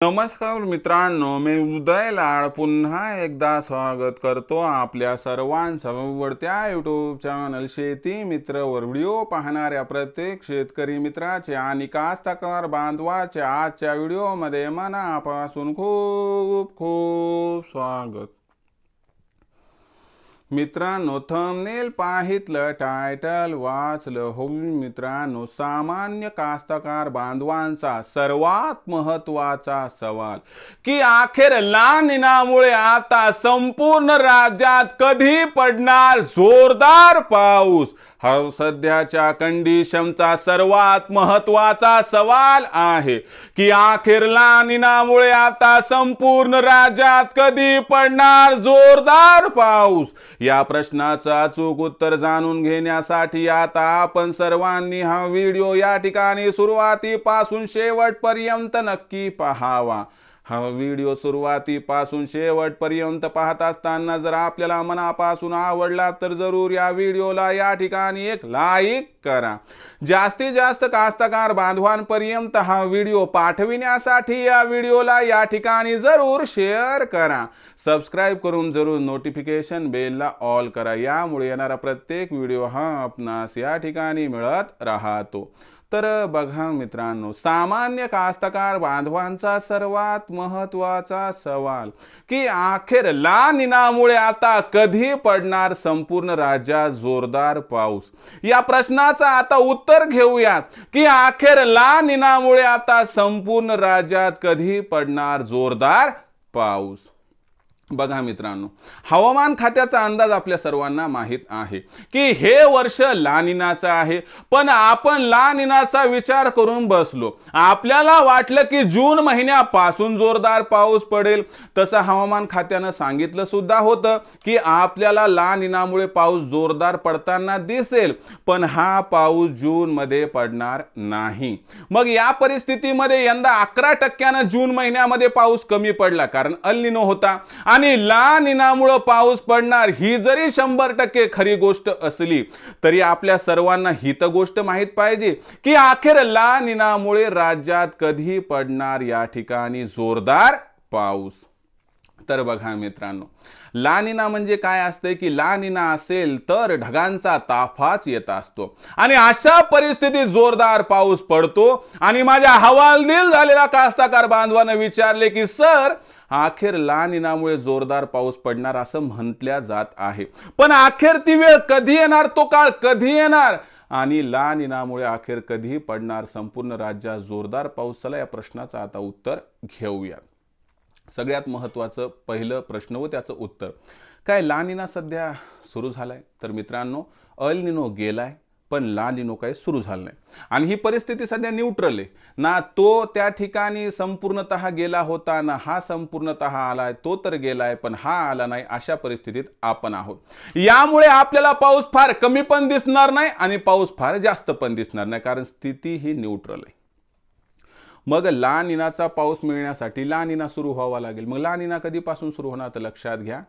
नमस्कार मित्रांनो, मी उदय लाड पुन्हा एकदा स्वागत करतो आपल्या सर्वांच्या आवडत्या यूट्यूब चॅनल शेती मित्र वर व्हिडिओ पाहणाऱ्या प्रत्येक शेतकरी मित्राचे आणि कास्तकार बांधवाचे आजच्या व्हिडिओमध्ये मनापासून खूप खूप स्वागत। मित्रांनो, थंबनेल पाहितलं, टायटल वाचलं हो मित्रांनो, सामान्य कास्तकार बांधवांचा सर्वात महत्त्वाचा सवाल की अखेर ला निनामुळे आता संपूर्ण राज्यात कधी पडणार जोरदार पाऊस, हा सध्याच्या कंडिशनचा सर्वात महत्त्वाचा सवाल आहे की अखेर ला निनामुळे आता संपूर्ण राज्यात कधी पडणार जोरदार पाऊस। या प्रश्नाचं अचूक उत्तर जाणून घेण्यासाठी आता आपण सर्वांनी हा व्हिडिओ या ठिकाणी सुरुवातीपासून शेवटपर्यंत नक्की पाहावा। हा व्हिडिओ सुरुवातीपासून शेवटपर्यंत पाहत असताना जर आपल्याला मनापासून आवडला तर जरूर या व्हिडिओला या ठिकाणी एक लाईक करा। जास्तीत जास्त कास्तकार बांधवांपर्यंत हा व्हिडिओ पाठविण्यासाठी या व्हिडिओला या ठिकाणी जरूर शेअर करा। सबस्क्राइब करून जरूर नोटिफिकेशन बेलला ऑल करा, यामुळे येणारा प्रत्येक व्हिडिओ हा आपणास या ठिकाणी मिळत राहतो। तर बघा मित्रांनो, सामान्य कास्तकार बांधवांचा सर्वात महत्त्वाचा सवाल की अखेर ला निनामुळे आता कधी पडणार संपूर्ण राज्यात जोरदार पाऊस। या प्रश्नाचं आता उत्तर घेऊयात की अखेर ला निनामुळे आता संपूर्ण राज्यात कधी पडणार जोरदार पाऊस। बघा मित्रांनो, हवामान खात्याचा अंदाज आपल्या सर्वांना माहित आहे की हे वर्ष ला निनाचं आहे, पण आपण ला निनाचा विचार करून बसलो। आपल्याला वाटलं की जून महिन्यापासून जोरदार पाऊस पडेल, तसं हवामान खात्यानं सांगितलं सुद्धा होतं की आपल्याला ला निनामुळे पाऊस जोरदार पडताना दिसेल, पण हा पाऊस जून मध्ये पडणार नाही। मग या परिस्थितीमध्ये यंदा 11% जून महिन्यामध्ये पाऊस कमी पडला, कारण अल निनो होता आणि ला निनामुळे पाऊस पडणार ही जरी 100% खरी गोष्ट असली तरी आपल्या सर्वांना ही तर गोष्ट माहित पाहिजे की अखेर ला निनामुळे राज्यात कधी पडणार या ठिकाणी जोरदार पाऊस। तर बघा मित्रांनो, ला निना म्हणजे काय असते की ला निना असेल तर ढगांचा ताफाच येत असतो आणि अशा परिस्थितीत जोरदार पाऊस पडतो। आणि माझ्या हवालदिल झालेल्या कास्तकार बांधवांना विचारले की सर, अखेर ला निनामुळे जोरदार पाऊस पडणार असं म्हटल्या जात आहे, पण अखेर ती वेळ कधी येणार, तो काळ कधी येणार आणि ला निनामुळे अखेर कधी पडणार संपूर्ण राज्यात जोरदार पाऊस? चला या प्रश्नाचं आता उत्तर घेऊया। सगळ्यात महत्त्वाचं पहिलं प्रश्न व त्याचं उत्तर काय, ला निना सध्या सुरू झालाय? तर मित्रांनो, अल निनो गेलाय पण ला निनो काही सुरू झालं नाही आणि ही परिस्थिती सध्या न्यूट्रल आहे ना। तो त्या ठिकाणी संपूर्णतः गेला होता ना हा संपूर्णतः आलाय, तो तर गेलाय पण हा आला नाही, अशा परिस्थितीत आपण आहोत। यामुळे आपल्याला पाऊस फार कमी पण दिसणार नाही आणि पाऊस फार जास्त पण दिसणार नाही, कारण स्थिती ही न्यूट्रल आहे। मग ला निनाचा पाऊस मिळण्यासाठी ला निना सुरू व्हावा लागेल। मग ला निना कधीपासून सुरू होणार तर लक्षात घ्या,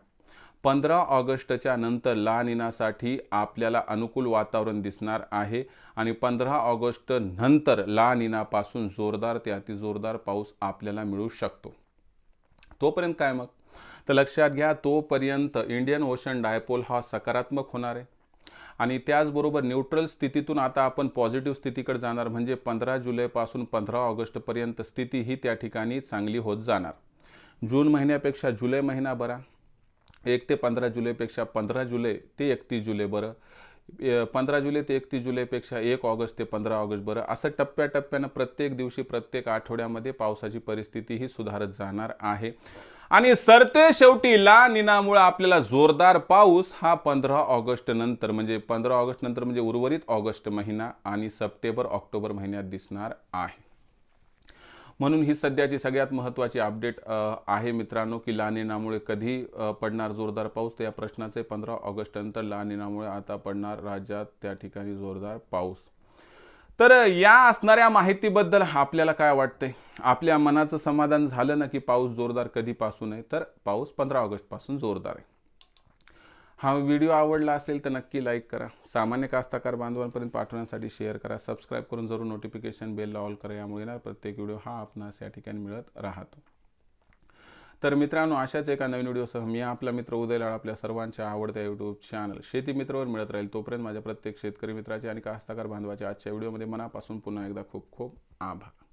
15 ऑगस्टच्या नंतर ला निनासाठी आपल्याला अनुकूल वातावरण दिसणार आहे आणि 15 ऑगस्ट नंतर ला निनापासून जोरदार ते अतिजोरदार पाऊस आपल्याला मिळू शकतो। तोपर्यंत काय मग तर लक्षात घ्या, तोपर्यंत इंडियन ओशन डायपोल हा सकारात्मक होणार आहे आणि त्याचबरोबर न्यूट्रल स्थितीतून आता आपण पॉझिटिव्ह स्थितीकडे जाणार, म्हणजे 15 जुलैपासून 15 ऑगस्टपर्यंत स्थिती ही त्या ठिकाणी चांगली होत जाणार। जून महिन्यापेक्षा जुलै महिना बरा, 1 ते 15 जुलैपेक्षा 15 जुलै ते 31 जुलै बरं, 15 जुलै ते 31 जुलैपेक्षा 1 ऑगस्ट ते 15 ऑगस्ट बरं, असं टप्प्याटप्प्यानं प्रत्येक दिवशी प्रत्येक आठवड्यामध्ये पावसाची परिस्थिती ही सुधारत जाणार आहे। आणि सरते शेवटी ला निनामुळे आपल्याला जोरदार पाऊस हा 15 ऑगस्ट नंतर म्हणजे उर्वरित ऑगस्ट महिना आणि सप्टेंबर ऑक्टोबर महिन्यात दिसणार आहे। म्हणून ही सध्याची सगळ्यात महत्त्वाची अपडेट आहे मित्रांनो की ला निनामुळे कधी पडणार जोरदार पाऊस। तर या प्रश्नाचे 15 ऑगस्ट नंतर ला निनामुळे आता पडणार राज्यात त्या ठिकाणी जोरदार पाऊस। तर या असणाऱ्या माहितीबद्दल आपल्याला काय वाटतंय? आपल्या मनाचं समाधान झालं ना की पाऊस जोरदार कधीपासून आहे? तर पाऊस 15 ऑगस्ट पासून जोरदार आहे। हा व्हिडिओ आवडला असेल तर नक्की लाईक करा, सामान्य कास्तकार बांधवांपर्यंत पाठवण्यासाठी शेअर करा, सबस्क्राईब करून जरूर नोटिफिकेशन बेलला ऑल करा, यामुळे ना प्रत्येक व्हिडिओ हा आपणास या ठिकाणी मिळत राहतो. तर मित्रांनो, अशाच एका नवीन व्हिडिओसह मी आपला मित्र उदय लाड आपल्या सर्वांच्या आवडत्या यूट्यूब चॅनल शेती मित्रवर मिळत राहील. तोपर्यंत माझ्या प्रत्येक शेतकरी मित्राचे आणि कास्तकार बांधवाचे आजच्या व्हिडिओमध्ये मनापासून पुन्हा एकदा खूप खूप आभार.